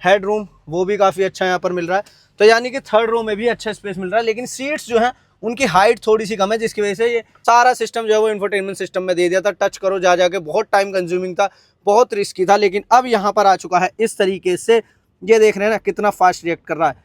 Head room वो भी काफ़ी अच्छा यहाँ पर मिल रहा है। तो यानी कि थर्ड रो में भी अच्छा स्पेस मिल रहा है, लेकिन सीट्स जो हैं उनकी हाइट थोड़ी सी कम है, जिसकी वजह से ये सारा सिस्टम जो है वो इंफोटेनमेंट सिस्टम में दे दिया था। टच करो जा जाके, बहुत टाइम कंज्यूमिंग था, बहुत रिस्की था, लेकिन अब यहाँ पर आ चुका है इस तरीके से। ये देख रहे हैं ना कितना फास्ट रिएक्ट कर रहा है।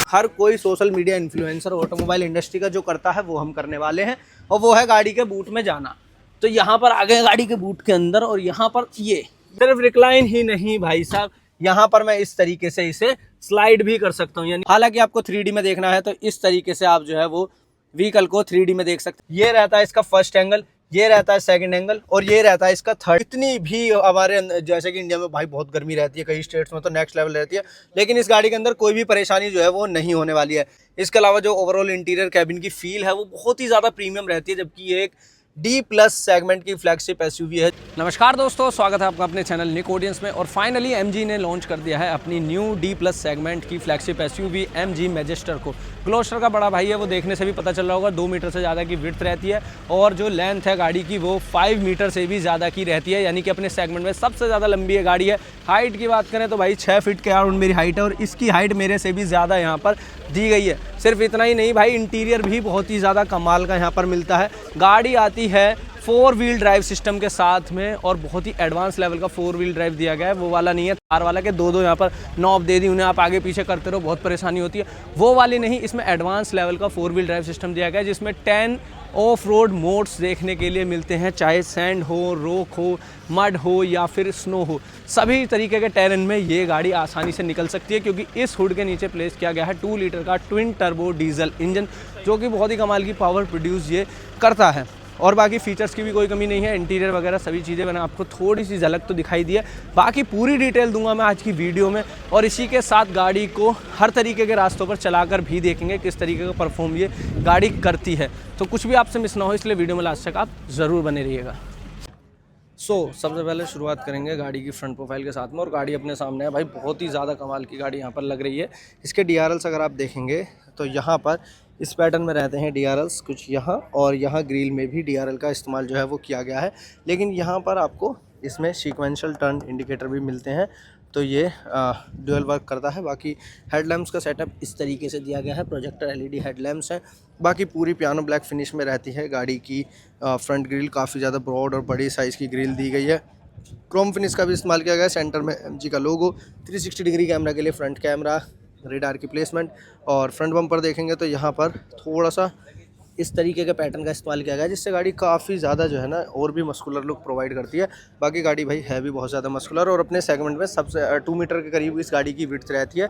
हर कोई social media influencer automobile industry का जो करता है वो हम करने वाले हैं, और वो है गाड़ी के बूट में जाना। तो यहाँ पर आ गए गाड़ी के बूट के अंदर, और यहाँ पर ये सिर्फ रिक्लाइन ही नहीं भाई साहब, यहाँ पर मैं इस तरीके से इसे स्लाइड भी कर सकता हूँ। यानी हालांकि आपको 3D में देखना है तो इस तरीके से आप जो है वो व्हीकल को 3D में देख सकते हैं। ये रहता है इसका फर्स्ट एंगल, ये रहता है सेकंड एंगल, और ये रहता है इसका थर्ड। इतनी भी हमारे जैसे कि इंडिया में भाई बहुत गर्मी रहती है, कई स्टेट्स में तो नेक्स्ट लेवल रहती है, लेकिन इस गाड़ी के अंदर कोई भी परेशानी जो है वो नहीं होने वाली है। इसके अलावा जो ओवरऑल इंटीरियर कैबिन की फील है वो बहुत ही ज़्यादा प्रीमियम रहती है, जबकि ये एक D+ सेगमेंट की फ्लैगशिप SUV है। नमस्कार दोस्तों, स्वागत है आपका अपने चैनल निक ऑडियंस में। और फाइनली MG ने लॉन्च कर दिया है अपनी न्यू D+ सेगमेंट की फ्लैगशिप SUV MG मैजेस्टर को। ग्लोस्टर का बड़ा भाई है, वो देखने से भी पता चल रहा होगा। 2 मीटर से ज़्यादा की विड्थ रहती है, और जो लेंथ है गाड़ी की वो 5 मीटर से भी ज़्यादा की रहती है, यानी कि अपने सेगमेंट में सबसे ज़्यादा लंबी है गाड़ी है। हाइट की बात करें तो भाई 6 फीट के अराउंड मेरी हाइट है, और इसकी हाइट मेरे से भी ज़्यादा यहाँ पर दी गई है। सिर्फ इतना ही नहीं भाई, इंटीरियर भी बहुत ही ज़्यादा कमाल का यहाँ पर मिलता है। गाड़ी आती है 4 व्हील ड्राइव सिस्टम के साथ में, और बहुत ही एडवांस लेवल का 4 व्हील ड्राइव दिया गया है। वो वाला नहीं है कार वाला के दो यहाँ पर नॉब दे दी, उन्हें आप आगे पीछे करते रहो, बहुत परेशानी होती है, वो वाली नहीं। इसमें एडवांस लेवल का 4 व्हील ड्राइव सिस्टम दिया गया है, जिसमें 10 ऑफ रोड मोड्स देखने के लिए मिलते हैं, चाहे सैंड हो, रोक हो, मड हो या फिर स्नो हो। सभी तरीके के टेरेन में ये गाड़ी आसानी से निकल सकती है, क्योंकि इस हुड के नीचे प्लेस किया गया है 2 लीटर का ट्विन टर्बो डीजल इंजन, जो कि बहुत ही कमाल की पावर प्रोड्यूस ये करता है। और बाकी फीचर्स की भी कोई कमी नहीं है, इंटीरियर वगैरह सभी चीज़ें मैंने आपको थोड़ी सी झलक तो दिखाई दी है। बाकी पूरी डिटेल दूंगा मैं आज की वीडियो में, और इसी के साथ गाड़ी को हर तरीके के रास्तों पर चलाकर भी देखेंगे किस तरीके का परफॉर्म ये गाड़ी करती है। तो कुछ भी आपसे मिस ना हो, इसलिए वीडियो में लास्ट तक आप ज़रूर बने रहिएगा। सबसे पहले शुरुआत करेंगे गाड़ी की फ्रंट प्रोफाइल के साथ में, और गाड़ी अपने सामने है भाई, बहुत ही ज़्यादा कमाल की गाड़ी यहाँ पर लग रही है। इसके DRLs अगर आप देखेंगे तो यहाँ पर इस पैटर्न में रहते हैं DRLs, कुछ यहाँ और यहाँ ग्रिल में भी DRL का इस्तेमाल जो है वो किया गया है, लेकिन यहाँ पर आपको इसमें सीक्वेंशियल टर्न इंडिकेटर भी मिलते हैं, तो ये ड्यूअल वर्क करता है। बाकी हेडलैम्प्स का सेटअप इस तरीके से दिया गया है, प्रोजेक्टर LED हेडलैम्प्स हैं। बाकी पूरी पियानो ब्लैक फिनिश में रहती है गाड़ी की। फ्रंट ग्रिल काफ़ी ज़्यादा ब्रॉड और बड़ी साइज़ की ग्रिल दी गई है। क्रोम फिनिश का भी इस्तेमाल किया गया है। सेंटर में MG का लोगो, 360 डिग्री कैमरा के लिए फ्रंट कैमरा, रेडार की प्लेसमेंट, और फ्रंट बम्पर देखेंगे तो यहाँ पर थोड़ा सा इस तरीके के पैटर्न का इस्तेमाल किया गया है, जिससे गाड़ी काफ़ी ज़्यादा जो है ना और भी मस्कुलर लुक प्रोवाइड करती है। बाकी गाड़ी भाई है भी बहुत ज़्यादा मस्कुलर, और अपने सेगमेंट में सबसे 2 मीटर के करीब इस गाड़ी की विड्थ रहती है।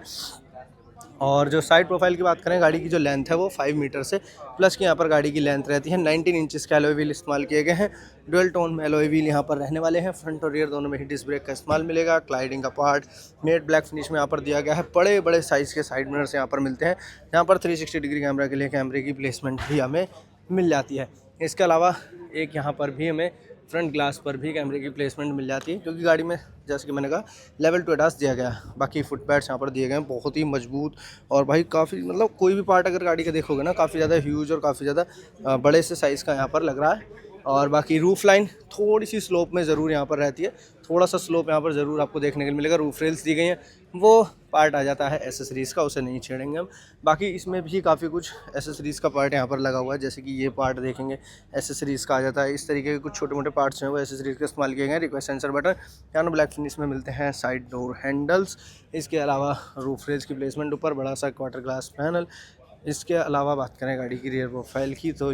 और जो साइड प्रोफाइल की बात करें, गाड़ी की जो लेंथ है वो 5 मीटर से प्लस की यहाँ पर गाड़ी की लेंथ रहती है। 19 इंचेस के एलॉय व्हील इस्तेमाल किए गए हैं। डुअल टोन में एलॉय व्हील यहाँ पर रहने वाले हैं। फ्रंट और रियर दोनों में ही डिस्क ब्रेक का इस्तेमाल मिलेगा। क्लाइडिंग का पार्ट मेट ब्लैक फिनिश में यहाँ पर दिया गया है। बड़े बड़े साइज़ के साइड मिरर्स यहाँ पर मिलते हैं। यहाँ पर 360 डिग्री कैमरा के लिए कैमरे की प्लेसमेंट भी हमें मिल जाती है। इसके अलावा एक यहाँ पर भी हमें फ्रंट ग्लास पर भी कैमरे की प्लेसमेंट मिल जाती है, क्योंकि गाड़ी में जैसे कि मैंने कहा लेवल 2 ADAS दिया गया है। बाकी फुट पैड्स यहाँ पर दिए गए हैं, बहुत ही मजबूत, और भाई काफ़ी मतलब कोई भी पार्ट अगर गाड़ी का देखोगे ना, काफ़ी ज़्यादा ह्यूज और काफ़ी ज़्यादा बड़े से साइज़ का यहाँ पर लग रहा है। और बाकी रूफ लाइन थोड़ी सी स्लोप में ज़रूर यहाँ पर रहती है, थोड़ा सा स्लोप यहाँ पर ज़रूर आपको देखने के लिए मिलेगा। रूफ रेल्स दी गई हैं, वो पार्ट आ जाता है एसेसरीज़ का, उसे नहीं छेड़ेंगे हम। बाकी इसमें भी काफ़ी कुछ एसेसरीज़ का पार्ट यहाँ पर लगा हुआ है, जैसे कि ये पार्ट देखेंगे एसेसरीज़ का आ जाता है। इस तरीके के कुछ छोटे मोटे पार्ट्स हैं वो एसेसरीज़ के इस्तेमाल किए गए हैं। Request sensor button piano black finish में मिलते हैं। साइड डोर हैंडल्स, इसके अलावा रूफ रेल्स की प्लेसमेंट ऊपर, बड़ा सा क्वार्टर ग्लास पैनल। इसके अलावा बात करें गाड़ी की रियर प्रोफाइल की, तो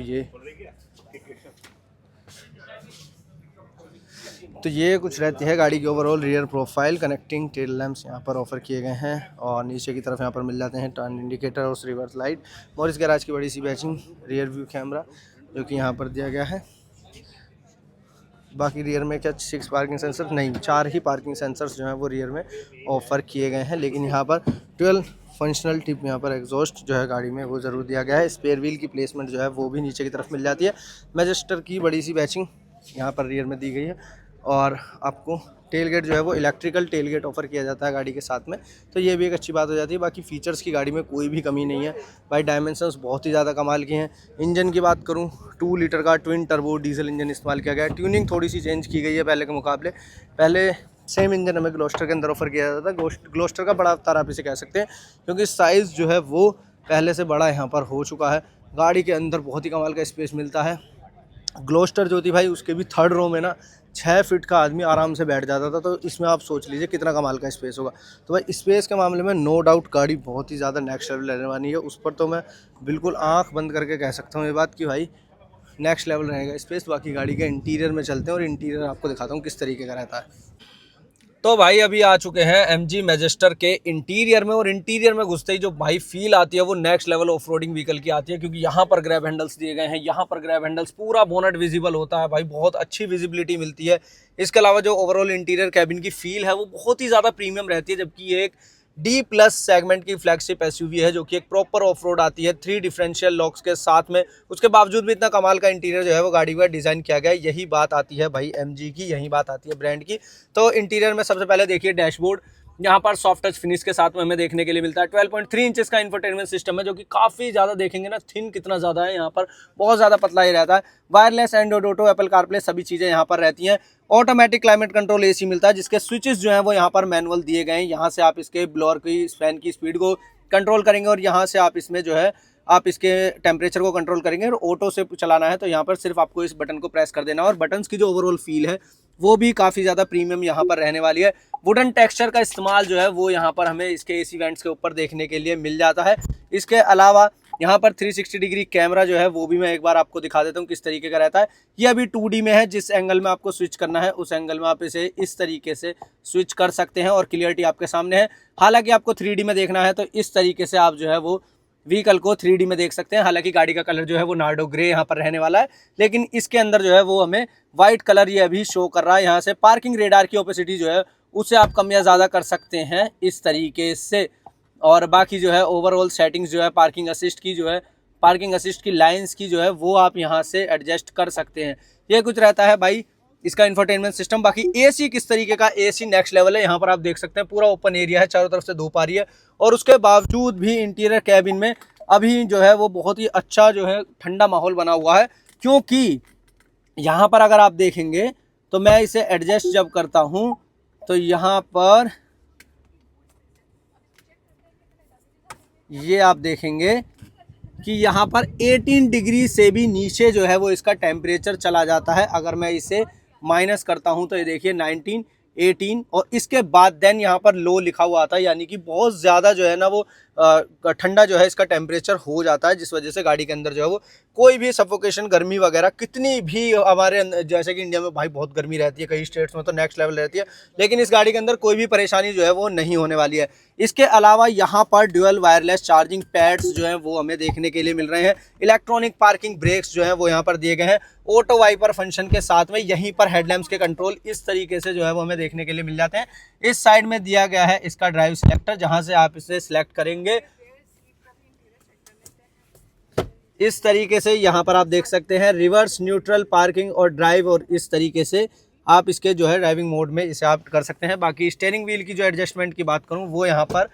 ये कुछ रहती है गाड़ी की overall rear profile. Connecting tail lamps यहाँ पर ऑफर किए गए हैं, और नीचे की तरफ यहाँ पर मिल जाते हैं टर्न इंडिकेटर और रिवर्स लाइट। मॉरिस गैराज की बड़ी सी बैचिंग रियर व्यू कैमरा जो कि यहाँ पर दिया गया है। बाकी रियर में क्या 6 पार्किंग सेंसर नहीं, 4 ही पार्किंग सेंसर्स जो हैं वो रियर में ऑफर किए गए हैं, लेकिन यहाँ पर 12 फंक्शनल टिप यहाँ पर एग्जॉस्ट जो है गाड़ी में वो ज़रूर दिया गया है। स्पेयर व्हील की प्लेसमेंट जो है वो भी नीचे की तरफ मिल जाती है। मैजेस्टर की बड़ी सी बैचिंग यहाँ पर रियर में दी गई है, और आपको टेल गेट जो है वो इलेक्ट्रिकल टेल गेट ऑफर किया जाता है गाड़ी के साथ में, तो ये भी एक अच्छी बात हो जाती है। बाकी फीचर्स की गाड़ी में कोई भी कमी नहीं है भाई, डायमेंशंस बहुत ही ज़्यादा कमाल के हैं। इंजन की बात करूँ 2 लीटर का ट्विन टर्बो डीजल इंजन इस्तेमाल किया गया है। ट्यूनिंग थोड़ी सी चेंज की गई है पहले के मुकाबले, पहले सेम इंजन हमें ग्लोस्टर के अंदर ऑफर किया जाता था। ग्लोस्टर का बड़ा अवतार आप इसे कह सकते हैं, क्योंकि साइज़ जो है वो पहले से बड़ा यहाँ पर हो चुका है। गाड़ी के अंदर बहुत ही कमाल का स्पेस मिलता है। ग्लोस्टर जो थी भाई उसके भी थर्ड रो में ना 6 फीट का आदमी आराम से बैठ जाता था, तो इसमें आप सोच लीजिए कितना कमाल का स्पेस होगा। तो भाई स्पेस के मामले में नो डाउट गाड़ी बहुत ही ज़्यादा नेक्स्ट लेवल रहने वाली है। उस पर तो मैं बिल्कुल आंख बंद करके कह सकता हूँ ये बात कि भाई नेक्स्ट लेवल रहेगा स्पेस। बाकी गाड़ी के इंटीरियर में चलते हैं और इंटीरियर आपको दिखाता हूँ किस तरीके का रहता है। तो भाई अभी आ चुके हैं MG मैजेस्टर के इंटीरियर में, और इंटीरियर में घुसते ही जो भाई फील आती है वो next level off roading vehicle की आती है, क्योंकि यहाँ पर ग्रैब हैंडल्स दिए गए हैं। यहाँ पर ग्रैब हैंडल्स पूरा बोनट विजिबल होता है भाई, बहुत अच्छी विजिबिलिटी मिलती है। इसके अलावा जो ओवरऑल इंटीरियर कैबिन की फील है वो बहुत ही ज़्यादा प्रीमियम रहती है, जबकि ये एक D+ सेगमेंट की फ्लैगशिप SUV है जो कि एक प्रॉपर ऑफ रोड आती है 3 डिफरेंशियल लॉक्स के साथ में। उसके बावजूद भी इतना कमाल का इंटीरियर जो है वो गाड़ी का डिज़ाइन किया गया है। यही बात आती है भाई MG की, यही बात आती है ब्रांड की। तो इंटीरियर में सबसे पहले देखिए डैशबोर्ड, यहाँ पर सॉफ्ट टच फिनिश के साथ में हमें देखने के लिए मिलता है। 12.3 इंचेस का इंफोटेनमेंट सिस्टम है जो कि काफ़ी ज़्यादा देखेंगे ना, थिन कितना ज़्यादा है, यहाँ पर बहुत ज़्यादा पतला ही रहता है। Wireless Android auto, Apple CarPlay सभी चीज़ें यहाँ पर रहती हैं। ऑटोमेटिक क्लाइमेट कंट्रोल AC मिलता है, जिसके स्विचेस जो हैं वो यहाँ पर मैनुअल दिए गए हैं। यहाँ से आप इसके ब्लोअर की फैन की स्पीड को कंट्रोल करेंगे, और यहाँ से आप इसमें जो है आप इसके टेम्परेचर को कंट्रोल करेंगे। और ऑटो से चलाना है तो यहाँ पर सिर्फ आपको इस बटन को प्रेस कर देना है। और बटन्स की जो ओवरऑल फील है वो भी काफ़ी ज़्यादा प्रीमियम यहाँ पर रहने वाली है। वुडन टेक्सचर का इस्तेमाल जो है वो यहाँ पर हमें इसके AC वेंट्स के ऊपर देखने के लिए मिल जाता है। इसके अलावा यहाँ पर 360 डिग्री कैमरा जो है वो भी मैं एक बार आपको दिखा देता हूँ किस तरीके का रहता है। ये अभी 2D में है, जिस एंगल में आपको स्विच करना है उस एंगल में आप इसे इस तरीके से स्विच कर सकते हैं और क्लियरिटी आपके सामने है। हालांकि आपको 3D में देखना है तो इस तरीके से आप जो है वो व्हीकल को 3D में देख सकते हैं। हालांकि गाड़ी का कलर जो है वो नार्डो ग्रे यहाँ पर रहने वाला है, लेकिन इसके अंदर जो है वो हमें वाइट कलर ये अभी शो कर रहा है। यहाँ से पार्किंग रेडार की ओपेसिटी जो है उसे आप कम या ज़्यादा कर सकते हैं इस तरीके से। और बाकी जो है ओवरऑल सेटिंग्स जो है पार्किंग असिस्ट की जो है, पार्किंग असिस्ट की लाइंस की जो है वो आप यहाँ से एडजस्ट कर सकते हैं। ये कुछ रहता है भाई इसका इंफोटेनमेंट सिस्टम। बाकी AC किस तरीके का, AC नेक्स्ट लेवल है। यहाँ पर आप देख सकते हैं पूरा ओपन एरिया है, चारों तरफ से धूप आ रही है, और उसके बावजूद भी इंटीरियर कैबिन में अभी जो है वो बहुत ही अच्छा जो है ठंडा माहौल बना हुआ है। क्योंकि यहाँ पर अगर आप देखेंगे तो मैं इसे एडजस्ट जब करता हूँ तो यहाँ पर ये आप देखेंगे कि यहाँ पर 18 डिग्री से भी नीचे जो है वो इसका टेम्परेचर चला जाता है। अगर मैं इसे माइनस करता हूँ तो ये देखिए 19, 18, और इसके बाद देन यहाँ पर लो लिखा हुआ आता है, यानी कि बहुत ज़्यादा जो है ना वो ठंडा जो है इसका टेम्परेचर हो जाता है, जिस वजह से गाड़ी के अंदर जो है वो कोई भी सफोकेशन गर्मी वगैरह कितनी भी हमारे जैसे कि इंडिया में भाई बहुत गर्मी रहती है, कई स्टेट्स में तो नेक्स्ट लेवल रहती है, लेकिन इस गाड़ी के अंदर कोई भी परेशानी जो है वो नहीं होने वाली है। इसके अलावा यहाँ पर ड्यूअल वायरलेस चार्जिंग पैड्स जो हैं वो हमें देखने के लिए मिल रहे हैं। इलेक्ट्रॉनिक पार्किंग ब्रेक्स जो हैं वो यहाँ पर दिए गए हैं ऑटो वाइपर फंक्शन के साथ में। यहीं पर हेडलैम्प्स के कंट्रोल इस तरीके से जो है वो हमें देखने के लिए मिल जाते हैं। इस साइड में दिया गया है इसका ड्राइव सिलेक्टर, जहां से आप इसे सिलेक्ट करेंगे इस तरीके से। यहाँ पर आप देख सकते हैं रिवर्स, न्यूट्रल, पार्किंग और ड्राइव, और इस तरीके से आप इसके जो है ड्राइविंग मोड में इसे आप कर सकते हैं। बाकी स्टीयरिंग व्हील की जो एडजस्टमेंट की बात करूं वो यहाँ पर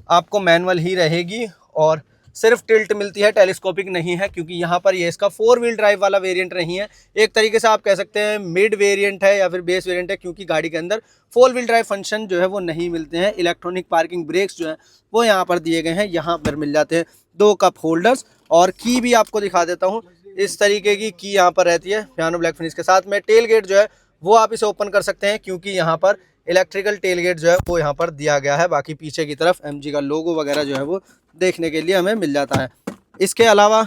आपको मैनुअल ही रहेगी, और सिर्फ टिल्ट मिलती है, टेलीस्कोपिक नहीं है, क्योंकि यहाँ पर ये इसका 4 व्हील ड्राइव वाला वेरिएंट नहीं है। एक तरीके से आप कह सकते हैं मिड वेरिएंट है या फिर बेस वेरिएंट है, क्योंकि गाड़ी के अंदर 4 व्हील ड्राइव फंक्शन जो है वो नहीं मिलते हैं। इलेक्ट्रॉनिक पार्किंग ब्रेक्स जो है वो यहाँ पर दिए गए हैं, यहाँ पर मिल जाते हैं 2 कप होल्डर्स, और की भी आपको दिखा देता हूँ इस तरीके की यहाँ पर रहती है पियानो ब्लैक फिनिश के साथ में। टेल गेट जो है वो आप इसे ओपन कर सकते हैं, क्योंकि यहाँ पर इलेक्ट्रिकल टेल गेट जो है वो यहाँ पर दिया गया है। बाकी पीछे की तरफ MG का लोगो वगैरह जो है वो देखने के लिए हमें मिल जाता है। इसके अलावा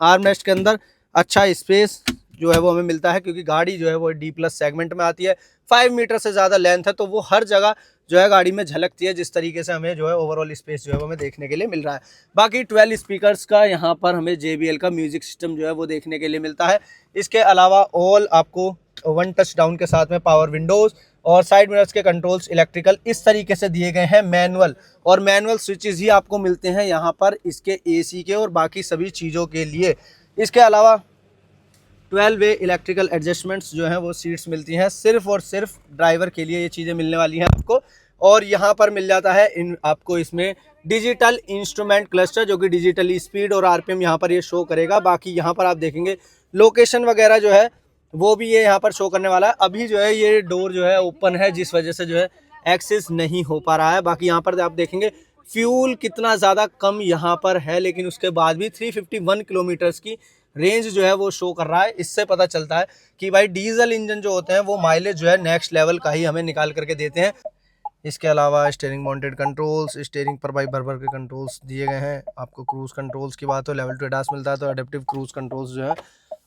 आर्मरेस्ट के अंदर अच्छा स्पेस जो है वो हमें मिलता है, क्योंकि गाड़ी जो है वो D+ सेगमेंट में आती है। 5 मीटर से ज़्यादा लेंथ है, तो वो हर जगह जो है गाड़ी में झलकती है, जिस तरीके से हमें जो है ओवरऑल स्पेस जो है वो हमें देखने के लिए मिल रहा है। बाकी 12 स्पीकर्स का यहाँ पर हमें JBL का म्यूजिक सिस्टम जो है वो देखने के लिए मिलता है। इसके अलावा ऑल आपको 1 टच डाउन के साथ में पावर विंडोज़ और साइड मिरर्स के कंट्रोल्स इलेक्ट्रिकल इस तरीके से दिए गए हैं। मैनुअल और मैनुअल स्विचेस ही आपको मिलते हैं यहाँ पर इसके AC के और बाकी सभी चीज़ों के लिए। इसके अलावा 12 वे इलेक्ट्रिकल एडजस्टमेंट्स जो हैं वो सीट्स मिलती हैं, सिर्फ और सिर्फ ड्राइवर के लिए ये चीज़ें मिलने वाली हैं आपको। और यहाँ पर मिल जाता है आपको इसमें डिजिटल इंस्ट्रूमेंट क्लस्टर, जो कि डिजिटली स्पीड और आरपीएम यहाँ पर ये शो करेगा। बाकी यहाँ पर आप देखेंगे लोकेशन वगैरह जो है वो भी ये यहाँ पर शो करने वाला है। अभी जो है ये डोर जो है ओपन है, जिस वजह से जो है एक्सेस नहीं हो पा रहा है। बाकी यहाँ पर आप देखेंगे फ्यूल कितना ज़्यादा कम यहाँ पर है, लेकिन उसके बाद भी 351 किलोमीटर्स की रेंज जो है वो शो कर रहा है। इससे पता चलता है कि भाई डीजल इंजन जो होते हैं वो माइलेज जो है नेक्स्ट लेवल का ही हमें निकाल करके देते हैं। इसके अलावा स्टीयरिंग माउंटेड कंट्रोल्स, स्टीयरिंग पर भाई भर के कंट्रोल्स दिए गए हैं। आपको क्रूज़ कंट्रोल्स की बात हो, लेवल 2 ADAS मिलता है, तो एडेप्टिव क्रूज़ कंट्रोल्स जो है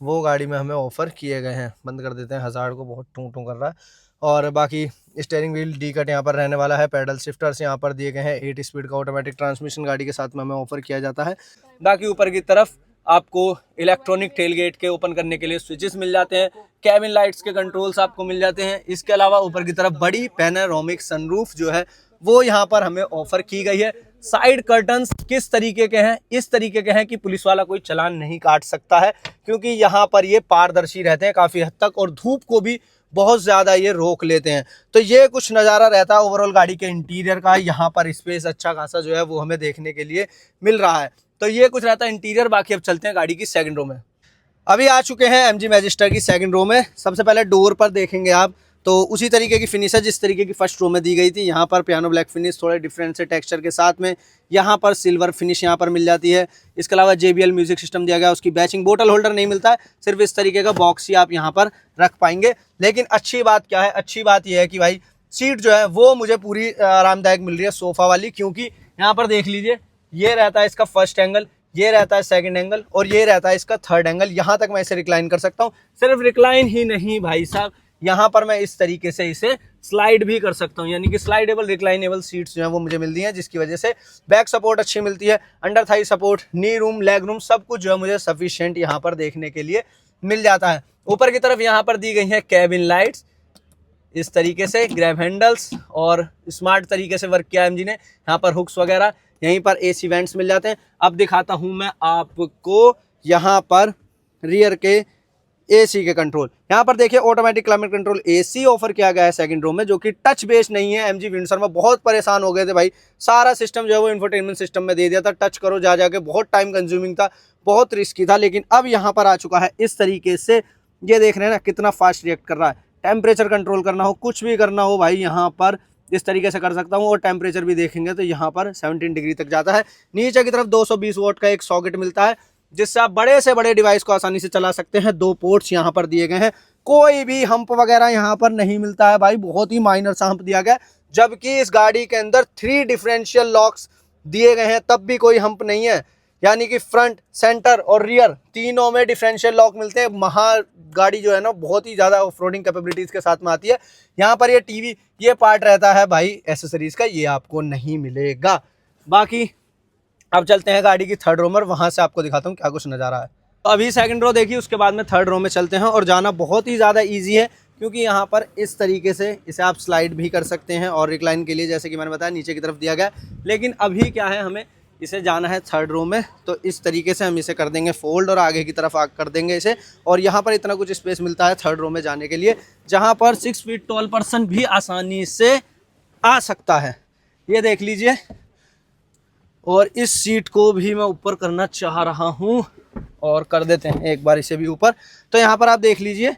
वो गाड़ी में हमें ऑफर किए गए हैं। बंद कर देते हैं, हज़ार्ड को बहुत टूं टूं कर रहा है। और बाकी स्टीयरिंग व्हील डी कट यहाँ पर रहने वाला है। पैडल शिफ्टर्स यहाँ पर दिए गए हैं। 8 स्पीड का ऑटोमेटिक ट्रांसमिशन गाड़ी के साथ में हमें ऑफर किया जाता है। बाकी ऊपर की तरफ आपको इलेक्ट्रॉनिक टेलगेट के ओपन करने के लिए स्विचेस मिल जाते हैं। कैबिन लाइट्स के कंट्रोल्स आपको मिल जाते हैं। इसके अलावा ऊपर की तरफ बड़ी पैनोरामिक सनरूफ जो है वो यहाँ पर हमें ऑफर की गई है। साइड कर्टन्स किस तरीके के हैं? इस तरीके के हैं कि पुलिस वाला कोई चालान नहीं काट सकता है, क्योंकि यहाँ पर ये पारदर्शी रहते हैं काफ़ी हद तक और धूप को भी बहुत ज़्यादा ये रोक लेते हैं। तो ये कुछ नज़ारा रहता है ओवरऑल गाड़ी के इंटीरियर का। यहाँ पर स्पेस अच्छा खासा जो है वो हमें देखने के लिए मिल रहा है। तो ये कुछ रहता है इंटीरियर। बाकी अब चलते हैं गाड़ी की सेकंड रो में। अभी आ चुके हैं MG मैजिस्टर की सेकंड रो में। सबसे पहले डोर पर देखेंगे आप तो उसी तरीके की फिनिश है जिस तरीके की फर्स्ट रो में दी गई थी। यहाँ पर पियानो ब्लैक फिनिश थोड़े डिफरेंट से टेक्सचर के साथ में, यहाँ पर सिल्वर फिनिश यहाँ पर मिल जाती है। इसके अलावा JBL म्यूजिक सिस्टम दिया गया, उसकी बैचिंग बोतल होल्डर नहीं मिलता है, सिर्फ इस तरीके का बॉक्स ही आप यहाँ पर रख पाएंगे। लेकिन अच्छी बात क्या है? अच्छी बात यह है कि भाई सीट जो है वो मुझे पूरी आरामदायक मिल रही है सोफ़ा वाली, क्योंकि यहाँ पर देख लीजिए ये रहता है इसका फर्स्ट एंगल, ये रहता है सेकंड एंगल और ये रहता है इसका थर्ड एंगल। यहाँ तक मैं इसे रिक्लाइन कर सकता हूँ। सिर्फ रिक्लाइन ही नहीं भाई साहब, यहाँ पर मैं इस तरीके से इसे स्लाइड भी कर सकता हूँ, यानी कि स्लाइडेबल रिक्लाइनेबल सीट्स जो है वो मुझे मिलती हैं, जिसकी वजह से बैक सपोर्ट अच्छी मिलती है, अंडर थाई सपोर्ट, नी रूम, लेग रूम सब कुछ जो है मुझे सफिशिएंट यहाँ पर देखने के लिए मिल जाता है। ऊपर की तरफ यहाँ पर दी गई है कैबिन लाइट्स इस तरीके से, ग्रैब हैंडल्स और स्मार्ट तरीके से वर्क किया MG ने। यहाँ पर हुक्स वगैरह, यहीं पर AC वेंट्स मिल जाते हैं। अब दिखाता हूँ मैं आपको यहाँ पर रियर के AC के कंट्रोल। यहाँ पर देखिए automatic climate control AC offer किया गया है सेकंड रो में, जो कि टच बेस्ड नहीं है। MG विंडसर में बहुत परेशान हो गए थे भाई, सारा सिस्टम जो है वो इंफोटेनमेंट सिस्टम में दे दिया था, टच करो जा जाके, बहुत टाइम कंज्यूमिंग था, बहुत रिस्की था। लेकिन अब यहाँ पर आ चुका है इस तरीके से, ये देख रहे हैं ना कितना फास्ट रिएक्ट कर रहा है। टेम्परेचर कंट्रोल करना हो, कुछ भी करना हो भाई, यहाँ पर इस तरीके से कर सकता हूँ। और टेम्परेचर भी देखेंगे तो यहाँ पर 17 डिग्री तक जाता है। नीचे की तरफ 220 वोल्ट का एक सॉकेट मिलता है, जिससे आप बड़े से बड़े डिवाइस को आसानी से चला सकते हैं। 2 पोर्ट्स यहाँ पर दिए गए हैं। कोई भी हम्प वगैरह यहाँ पर नहीं मिलता है भाई, बहुत ही माइनर सा हम्प दिया गया, जबकि इस गाड़ी के अंदर 3 डिफरेंशियल लॉक्स दिए गए हैं, तब भी कोई हम्प नहीं है। यानी कि फ्रंट, सेंटर और रियर तीनों में डिफरेंशियल लॉक मिलते हैं। गाड़ी जो है ना बहुत ही ज़्यादा ऑफरोडिंग कैपेबिलिटीज़ के साथ में आती है। यहाँ पर ये टीवी, ये पार्ट रहता है भाई एसेसरीज़ का, ये आपको नहीं मिलेगा। बाकी अब चलते हैं गाड़ी की थर्ड रो में, वहाँ से आपको दिखाता हूँ क्या कुछ नज़ारा है। तो अभी सेकंड रो देखिए, उसके बाद में थर्ड रो में चलते हैं। और जाना बहुत ही ज़्यादा ईजी है, क्योंकि यहाँ पर इस तरीके से इसे आप स्लाइड भी कर सकते हैं और रिक्लाइन के लिए जैसे कि मैंने बताया नीचे की तरफ दिया गया। लेकिन अभी क्या है, हमें इसे जाना है थर्ड रो में, तो इस तरीके से हम इसे कर देंगे फोल्ड और आगे की तरफ कर देंगे इसे। और यहाँ पर इतना कुछ स्पेस मिलता है थर्ड रो में जाने के लिए, जहाँ पर 6 फीट टॉल पर्सन भी आसानी से आ सकता है। ये देख लीजिए। और इस सीट को भी मैं ऊपर करना चाह रहा हूँ, और कर देते हैं एक बार इसे भी ऊपर। तो यहाँ पर आप देख लीजिए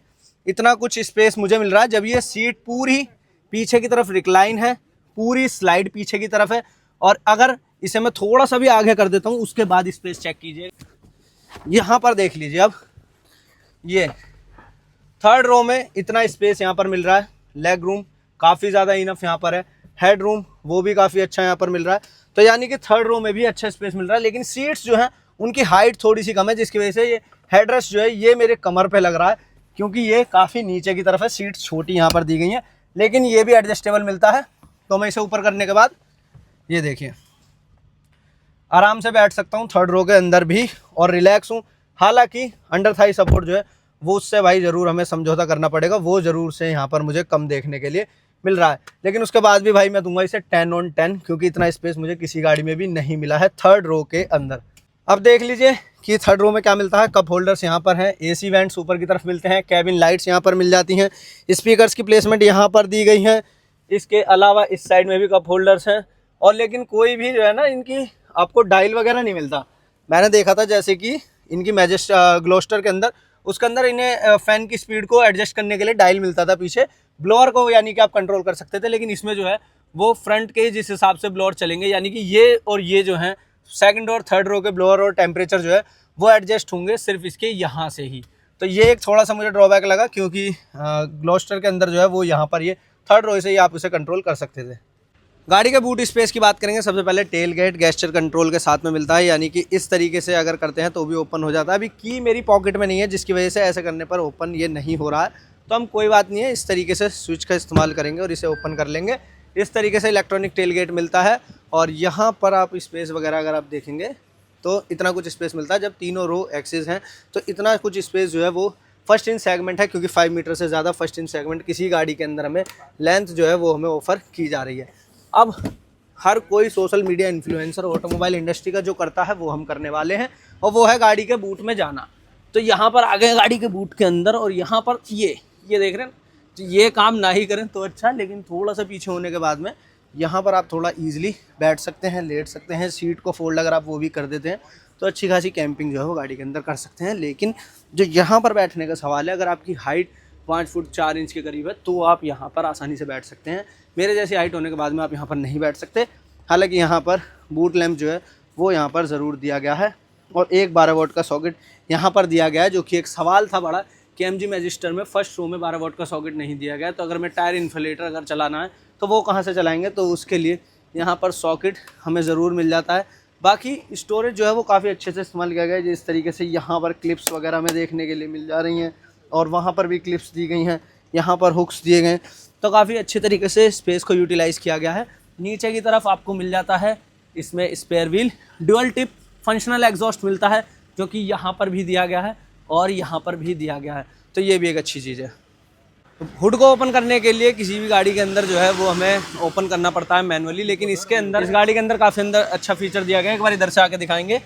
इतना कुछ स्पेस मुझे मिल रहा है, जब ये सीट पूरी पीछे की तरफ रिक्लाइन है, पूरी स्लाइड पीछे की तरफ है। और अगर इसे मैं थोड़ा सा भी आगे कर देता हूँ, उसके बाद स्पेस चेक कीजिए। यहाँ पर देख लीजिए, अब ये थर्ड रो में इतना स्पेस यहाँ पर मिल रहा है। लेग रूम काफ़ी ज़्यादा इनफ यहाँ पर है। हेड रूम वो भी काफ़ी अच्छा यहाँ पर मिल रहा है। तो यानी कि थर्ड रो में भी अच्छा स्पेस मिल रहा है। लेकिन सीट्स जो हैं उनकी हाइट थोड़ी सी कम है, जिसकी वजह से ये हेडरेस्ट जो है ये मेरे कमर पे लग रहा है, क्योंकि ये काफ़ी नीचे की तरफ है। सीट्स छोटी यहाँ पर दी गई हैं, लेकिन ये भी एडजस्टेबल मिलता है। तो मैं इसे ऊपर करने के बाद ये देखिए आराम से बैठ सकता हूँ थर्ड रो के अंदर भी, और रिलैक्स हूँ। हालांकि अंडर थाई सपोर्ट जो है वो उससे भाई ज़रूर हमें समझौता करना पड़ेगा, वो ज़रूर से यहाँ पर मुझे कम देखने के लिए मिल रहा है। लेकिन उसके बाद भी भाई मैं दूंगा इसे 10 on 10, क्योंकि इतना स्पेस मुझे किसी गाड़ी में भी नहीं मिला है थर्ड रो के अंदर। अब देख लीजिए कि थर्ड रो में क्या मिलता है। कप होल्डर्स यहाँ पर हैं, एसी वेंट्स ऊपर की तरफ मिलते हैं, कैबिन लाइट्स यहाँ पर मिल जाती हैं, स्पीकर्स की प्लेसमेंट यहाँ पर दी गई है। इसके अलावा इस साइड में भी कप होल्डर्स हैं और लेकिन कोई भी जो है ना इनकी आपको डायल वगैरह नहीं मिलता। मैंने देखा था जैसे कि इनकी ग्लोस्टर के अंदर, उसके अंदर इन्हें फ़ैन की स्पीड को एडजस्ट करने के लिए डायल मिलता था पीछे, ब्लोअर को यानी कि आप कंट्रोल कर सकते थे। लेकिन इसमें जो है वो फ्रंट के जिस हिसाब से ब्लोअर चलेंगे, यानी कि ये और ये जो हैं सेकंड और थर्ड रो के ब्लोअर और टेम्परेचर जो है वो एडजस्ट होंगे सिर्फ इसके यहाँ से ही। तो ये एक थोड़ा सा मुझे ड्रॉबैक लगा, क्योंकि ग्लोस्टर के अंदर जो है वो यहाँ पर ये थर्ड रो से ही आप उसे कंट्रोल कर सकते थे। गाड़ी के बूट स्पेस की बात करेंगे। सबसे पहले टेल गेट गेस्चर कंट्रोल के साथ में मिलता है, यानी कि इस तरीके से अगर करते हैं तो भी ओपन हो जाता है। अभी की मेरी पॉकेट में नहीं है, जिसकी वजह से ऐसे करने पर ओपन ये नहीं हो रहा है, तो हम कोई बात नहीं है, इस तरीके से स्विच का इस्तेमाल करेंगे और इसे ओपन कर लेंगे। इस तरीके से इलेक्ट्रॉनिक टेल गेट मिलता है और यहाँ पर आप स्पेस वगैरह अगर आप देखेंगे तो इतना कुछ स्पेस मिलता है। जब तीनों रो एक्सिस हैं तो इतना कुछ स्पेस जो है वो फर्स्ट इन सेगमेंट है, क्योंकि 5 मीटर से ज़्यादा फर्स्ट इन सेगमेंट किसी गाड़ी के अंदर हमें लेंथ जो है वो हमें ऑफ़र की जा रही है। अब हर कोई social media influencer automobile industry का जो करता है वो हम करने वाले हैं, और वो है गाड़ी के बूट में जाना। तो यहाँ पर आ गए गाड़ी के बूट के अंदर और यहाँ पर ये देख रहे हैं, तो ये काम ना ही करें तो अच्छा, लेकिन थोड़ा सा पीछे होने के बाद में यहाँ पर आप थोड़ा ईजिली बैठ सकते हैं, लेट सकते हैं। सीट को फोल्ड अगर आप वो भी कर देते हैं तो अच्छी खासी कैंपिंग जो है वो गाड़ी के अंदर कर सकते हैं। लेकिन जो यहाँ पर बैठने का सवाल है, अगर आपकी हाइट 5 फुट 4 इंच के करीब है तो आप यहाँ पर आसानी से बैठ सकते हैं। मेरे जैसी हाइट होने के बाद में आप यहाँ पर नहीं बैठ सकते। हालांकि यहाँ पर बूट लैंप जो है वो यहाँ पर ज़रूर दिया गया है और एक 12 वोल्ट का सॉकेट यहाँ पर दिया गया है, जो कि एक सवाल था बड़ा कि एमजी मैजिस्टर में फर्स्ट रो में 12 वोल्ट का सॉकेट नहीं दिया गया, तो अगर मैं टायर इन्फ्लेटर अगर चलाना है तो वो कहाँ से चलाएँगे, तो उसके लिए यहाँ पर सॉकेट हमें ज़रूर मिल जाता है। बाकी स्टोरेज जो है वो काफ़ी अच्छे से इस्तेमाल किया गया है, जिस तरीके से यहाँ पर क्लिप्स वगैरह में देखने के लिए मिल जा रही हैं और वहाँ पर भी क्लिप्स दी गई हैं, यहाँ पर हुक्स दिए गए हैं, तो काफ़ी अच्छे तरीके से स्पेस को यूटिलाइज़ किया गया है। नीचे की तरफ आपको मिल जाता है इसमें spare wheel, dual tip functional exhaust मिलता है, जो कि यहाँ पर भी दिया गया है और यहाँ पर भी दिया गया है, तो ये भी एक अच्छी चीज़ है। हुड को ओपन करने के लिए किसी भी गाड़ी के अंदर जो है वो हमें ओपन करना पड़ता है मैनुअली, लेकिन इसके अंदर इस गाड़ी के अंदर काफ़ी अंदर अच्छा फीचर दिया गया है। एक बार इधर से आके दिखाएंगे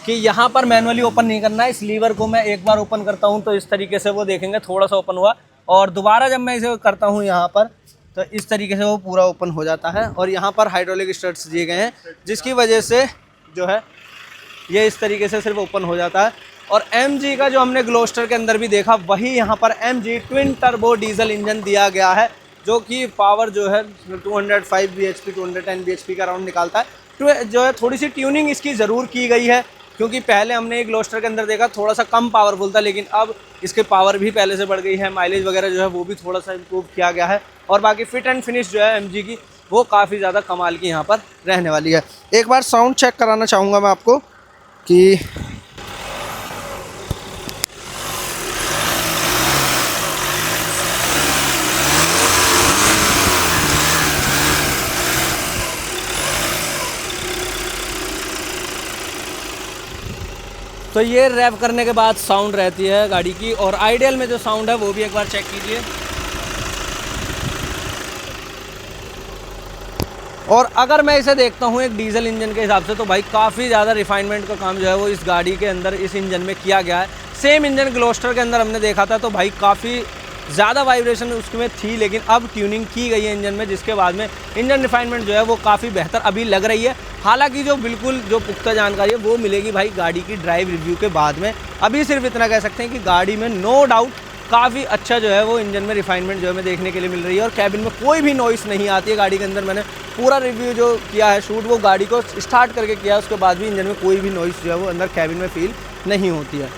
कि यहाँ पर मैनुअली ओपन नहीं करना है। इस लीवर को मैं एक बार ओपन करता हूँ तो इस तरीके से वो देखेंगे थोड़ा सा ओपन हुआ, और दोबारा जब मैं इसे करता हूँ यहाँ पर तो इस तरीके से वो पूरा ओपन हो जाता है। और यहाँ पर हाइड्रोलिक स्टड्स दिए गए हैं, जिसकी वजह से जो है ये इस तरीके से सिर्फ ओपन हो जाता है। और MG का जो हमने ग्लोस्टर के अंदर भी देखा, वही यहाँ पर MG twin turbo diesel engine दिया गया है, जो कि पावर जो है 205 bhp 210 bhp का राउंड निकालता है। तो जो है थोड़ी सी ट्यूनिंग इसकी ज़रूर की गई है, क्योंकि पहले हमने एक ग्लोस्टर के अंदर देखा थोड़ा सा कम पावरफुल था, लेकिन अब इसके पावर भी पहले से बढ़ गई है। माइलेज वगैरह जो है वो भी थोड़ा सा इम्प्रूव किया गया है, और बाकी फिट एंड फिनिश जो है MG की वो काफ़ी ज़्यादा कमाल की यहाँ पर रहने वाली है। एक बार साउंड चेक कराना चाहूँगा मैं आपको कि तो ये रैप करने के बाद साउंड रहती है गाड़ी की, और आइडियल में जो साउंड है वो भी एक बार चेक कीजिए। और अगर मैं इसे देखता हूँ एक डीजल इंजन के हिसाब से, तो भाई काफ़ी ज़्यादा रिफाइनमेंट का काम जो है वो इस गाड़ी के अंदर इस इंजन में किया गया है। सेम इंजन ग्लोस्टर के अंदर हमने देखा था, तो भाई काफ़ी ज़्यादा वाइब्रेशन उसमें थी, लेकिन अब ट्यूनिंग की गई है इंजन में, जिसके बाद में इंजन रिफाइनमेंट जो है वो काफ़ी बेहतर अभी लग रही है। हालांकि जो बिल्कुल जो पुख्ता जानकारी है वो मिलेगी भाई गाड़ी की ड्राइव रिव्यू के बाद में। अभी सिर्फ इतना कह सकते हैं कि गाड़ी में नो डाउट काफ़ी अच्छा जो है वो इंजन में रिफाइनमेंट जो हमें देखने के लिए मिल रही है, और कैबिन में कोई भी नॉइस नहीं आती है गाड़ी के अंदर। मैंने पूरा रिव्यू जो किया है शूट, वो गाड़ी को स्टार्ट करके किया है, उसके बाद भी इंजन में कोई भी नॉइस जो है वो अंदर कैबिन में फील नहीं होती है।